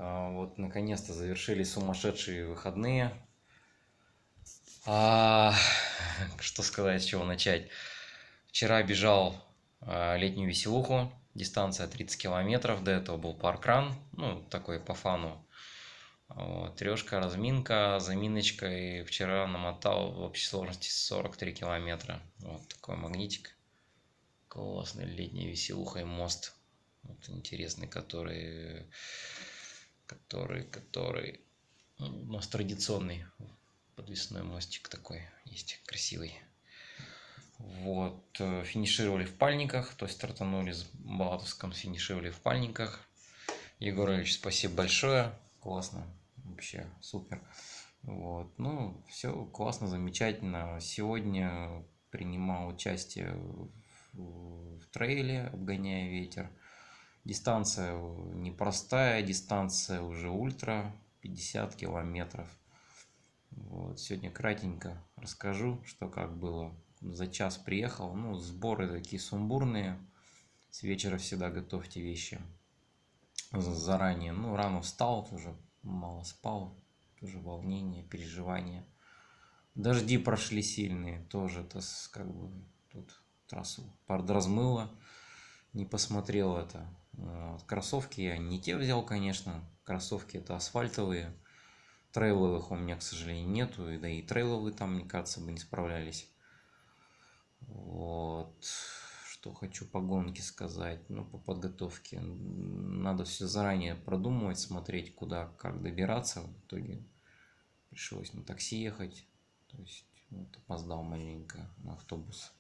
Вот наконец-то завершились сумасшедшие выходные. А, Что сказать, с чего начать? Вчера бежал летнюю веселуху, дистанция 30 километров, до этого был паркран, ну, такой по фану. Вот, трешка, разминка, заминочка, и вчера намотал в общей сложности 43 километра. Вот такой магнитик. Классный, летняя веселуха и мост. Вот интересный, который у нас традиционный подвесной мостик такой есть, красивый. Вот, финишировали в Пальниках, то есть стартанули с Балатовском, финишировали в Пальниках. Егор Ильич, спасибо большое, классно, вообще супер. Вот, ну, все классно, замечательно. Сегодня принимал участие в трейле, обгоняя ветер. Дистанция непростая, дистанция уже ультра, 50 километров. Вот, сегодня кратенько расскажу, что как было. За час приехал, ну, сборы такие сумбурные. С вечера всегда готовьте вещи заранее. Ну, рано встал, тоже мало спал, тоже волнение, переживания. Дожди прошли сильные, тоже это как бы тут трассу подразмыло. Не посмотрел это. Вот. Кроссовки я не те взял, конечно. Кроссовки это асфальтовые. Трейловых у меня, к сожалению, нету. Да и трейловые там, мне кажется, бы не справлялись. Вот. Что хочу по гонке сказать. Ну, по подготовке. Надо все заранее продумывать, смотреть, куда, как добираться. В итоге пришлось на такси ехать. То есть, вот, опоздал маленько на автобус.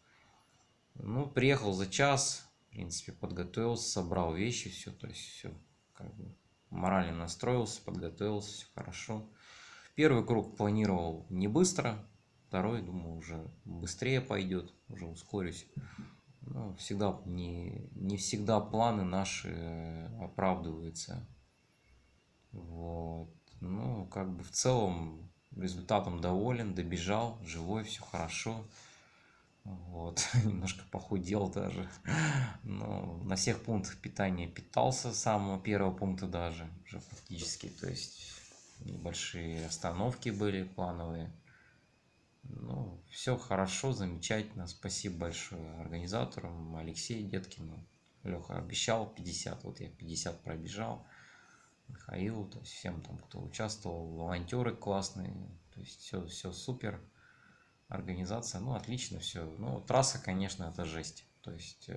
Ну, приехал за час. В принципе, подготовился, собрал вещи, все. То есть, все как бы морально настроился, подготовился, все хорошо. Первый круг планировал не быстро, второй, думаю, уже быстрее пойдет, уже ускорюсь. Но всегда не всегда планы наши оправдываются. Вот. Ну, как бы в целом результатом доволен, добежал, живой, все хорошо. Вот, немножко похудел даже. Но на всех пунктах питания питался с самого первого пункта даже, уже практически. То есть небольшие остановки были плановые. Ну, все хорошо, замечательно. Спасибо большое организаторам, Алексею Деткину. Леха обещал 50, вот я 50 пробежал. Михаилу, то есть всем там, кто участвовал, волонтеры классные. То есть все супер. Организация, ну, отлично все. Ну, трасса, конечно, это жесть. То есть,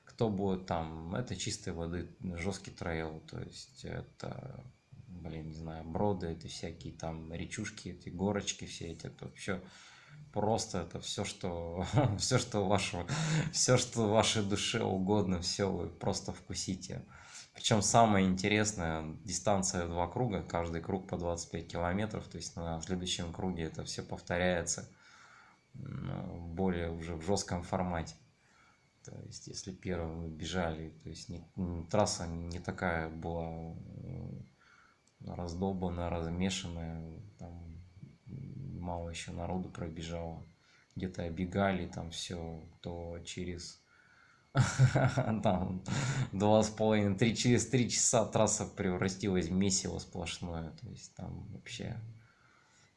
кто будет там, это чистой воды жесткий трейл. То есть, это, блин, не знаю, броды, это всякие там речушки, эти горочки все эти, это вообще просто это все, что вашей душе угодно, все вы просто вкусите. Причем самое интересное, дистанция 2 круга, каждый круг по 25 километров, то есть на следующем круге это все повторяется более уже в жестком формате. То есть, если первым мы бежали, то есть трасса не такая была раздолбанная, размешанная, там мало еще народу пробежало. Где-то оббегали там все, то через там 2,5-3 через 3 часа трасса превратилась в месиво сплошное. То есть там вообще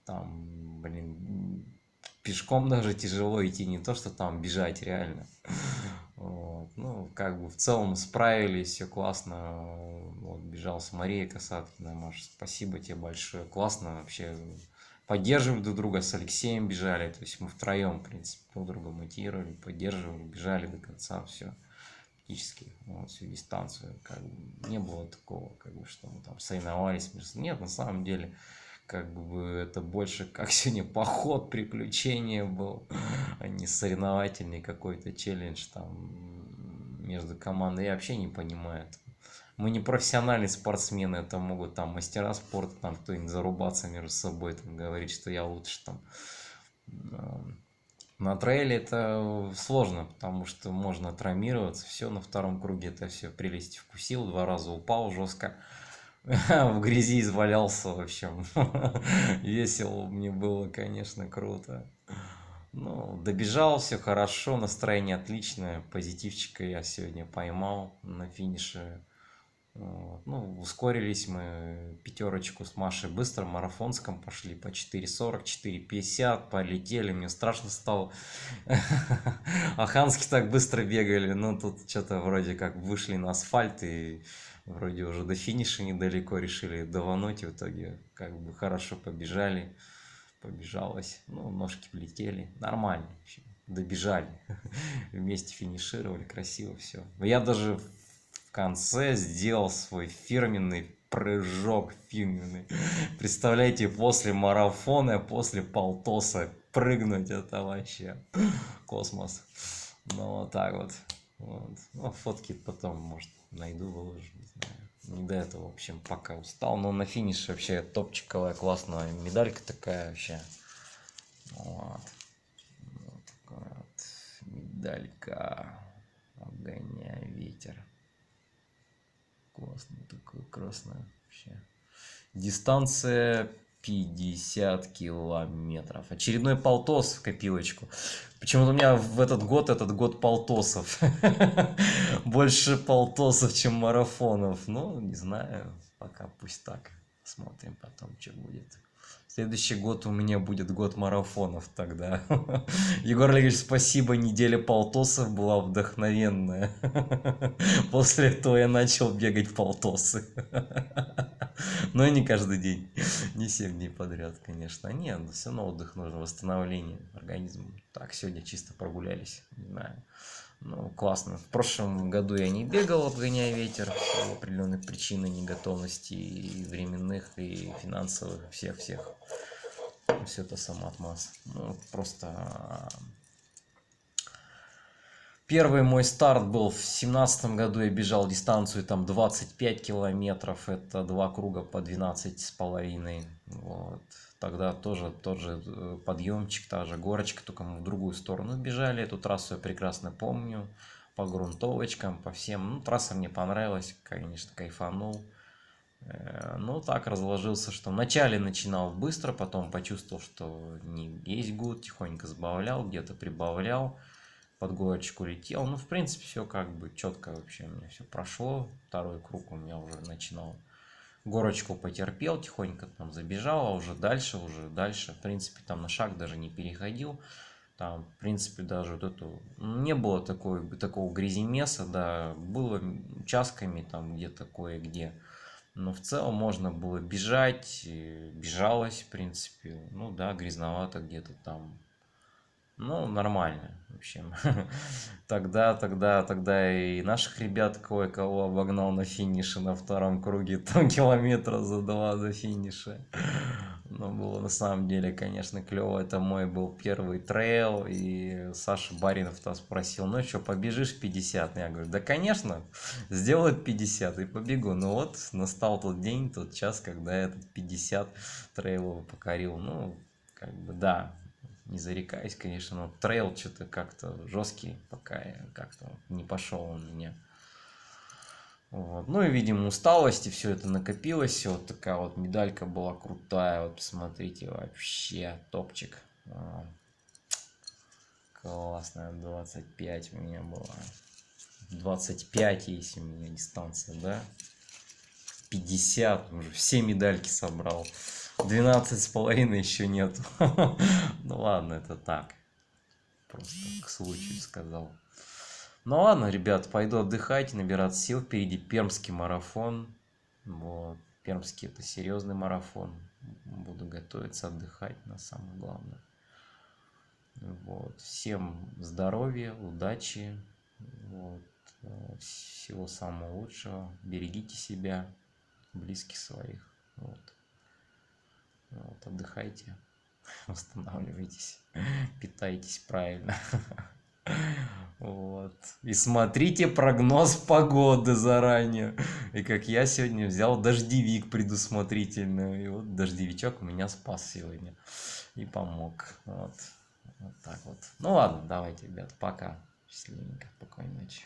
там, блин, пешком даже тяжело идти, не то что там бежать реально. Вот. Ну, как бы в целом справились, все классно. Вот, бежал с Марией Касаткиной, Маша, спасибо тебе большое. Классно вообще. Поддерживали друг друга, с Алексеем бежали. То есть мы втроем, в принципе, друг друга мотивировали, поддерживали, бежали до конца, все. Практически вот, всю дистанцию. Как бы, не было такого, как бы, что мы там соревновались между. Нет, на самом деле как бы это больше как сегодня поход, приключение был, а не соревновательный какой-то челлендж там между командой. Я вообще не понимаю этого. Мы не профессиональные спортсмены, это могут там мастера спорта, там кто-нибудь зарубаться между собой, там говорить, что я лучше там. На трейле это сложно, потому что можно травмироваться. Все, на втором круге это все прелесть вкусил, 2 раза упал жестко. В грязи извалялся, в общем. Весело мне было, конечно, круто. Ну, добежал, все хорошо, настроение отличное. Позитивчика я сегодня поймал на финише. Вот. Ну, ускорились мы, пятерочку с Машей быстро, марафонском пошли по 4:40, 4:50, полетели, мне страшно стало. Аханские так быстро бегали, но тут что-то вроде как вышли на асфальт и вроде уже до финиша недалеко, решили давануть, в итоге как бы хорошо побежали, побежалось, ну, ножки влетели, нормально, в общем, добежали, вместе финишировали, красиво все. Я даже в конце сделал свой фирменный прыжок фирменный. Представляете, после марафона, после полтоса прыгнуть, это вообще космос. Ну, вот так вот. Вот. Ну, фотки потом, может, найду, выложу, не знаю. Не до этого, в общем, пока устал. Но на финише вообще топчиковая, классная медалька такая вообще. Вот. Вот такая вот медалька. Огоняя ветер. Классно такое, красное вообще. Дистанция 50 километров. Очередной полтос в копилочку. Почему-то у меня в этот год полтосов. Больше полтосов, чем марафонов. Ну, не знаю. Пока пусть так. Смотрим потом, что будет. Следующий год у меня будет год марафонов тогда. Егор Олегович, спасибо, неделя полтосов была вдохновенная. После этого я начал бегать полтосы. Но не каждый день, не 7 дней подряд, конечно. Нет, все равно отдых нужно, восстановление организма. Так, сегодня чисто прогулялись, не знаю. Ну, классно. В прошлом году я не бегал, обгоняя ветер, по определенных причинам неготовности и временных, и финансовых, всех-всех. Все это сам отмаз. Ну, просто первый мой старт был в 17 году, я бежал дистанцию там 25 километров, это 2 круга по 12,5. Вот. Тогда тоже тот же подъемчик, та же горочка, только мы в другую сторону бежали. Эту трассу я прекрасно помню, по грунтовочкам, по всем. Ну, трасса мне понравилась, конечно, кайфанул. Ну, так разложился, что вначале начинал быстро, потом почувствовал, что не есть гуд, тихонько сбавлял, где-то прибавлял, под горочку летел. Ну, в принципе, все как бы четко вообще у меня все прошло. Второй круг у меня уже начинал. Горочку потерпел, тихонько там забежал, а уже дальше, в принципе, там на шаг даже не переходил. Там, в принципе, даже вот эту... Не было такого гряземеса, да, было участками там где-то кое-где. Но в целом можно было бежать, бежалось, в принципе. Ну да, грязновато где-то там. Ну, нормально, в общем. Тогда и наших ребят кое-кого обогнал на финише на втором круге. Там километра за 2 до финиша. Но было на самом деле, конечно, клево. Это мой был первый трейл. И Саша Баринов-то спросил, ну что, побежишь 50? Я говорю, да, конечно, сделают 50 и побегу. Ну вот, настал тот день, тот час, когда я этот 50 трейлов покорил. Ну, как бы, да, не зарекаюсь, конечно, но трейл что-то как-то жесткий, пока я как-то не пошел он у меня. Вот. Ну и, видимо, усталость, и все это накопилось. И вот такая вот медалька была крутая. Вот посмотрите, вообще топчик. Классная, 25 у меня была. 25 есть у меня дистанция, да? 50, уже все медальки собрал. 12,5 еще нет. Ну ладно, это так. Просто к случаю сказал. Ну ладно, ребят, пойду отдыхать, набирать сил. Впереди пермский марафон. Вот. Пермский — это серьезный марафон. Буду готовиться, отдыхать, на самое главное. Вот. Всем здоровья, удачи. Вот. Всего самого лучшего. Берегите себя, близких своих. Вот. Вот. Отдыхайте, восстанавливайтесь, питайтесь правильно. Вот. И смотрите прогноз погоды заранее. И как я сегодня взял дождевик предусмотрительно. И вот дождевичок у меня спас сегодня. И помог. Вот. Вот так вот. Ну ладно, давайте, ребят, пока. Счастливенько, спокойной ночи.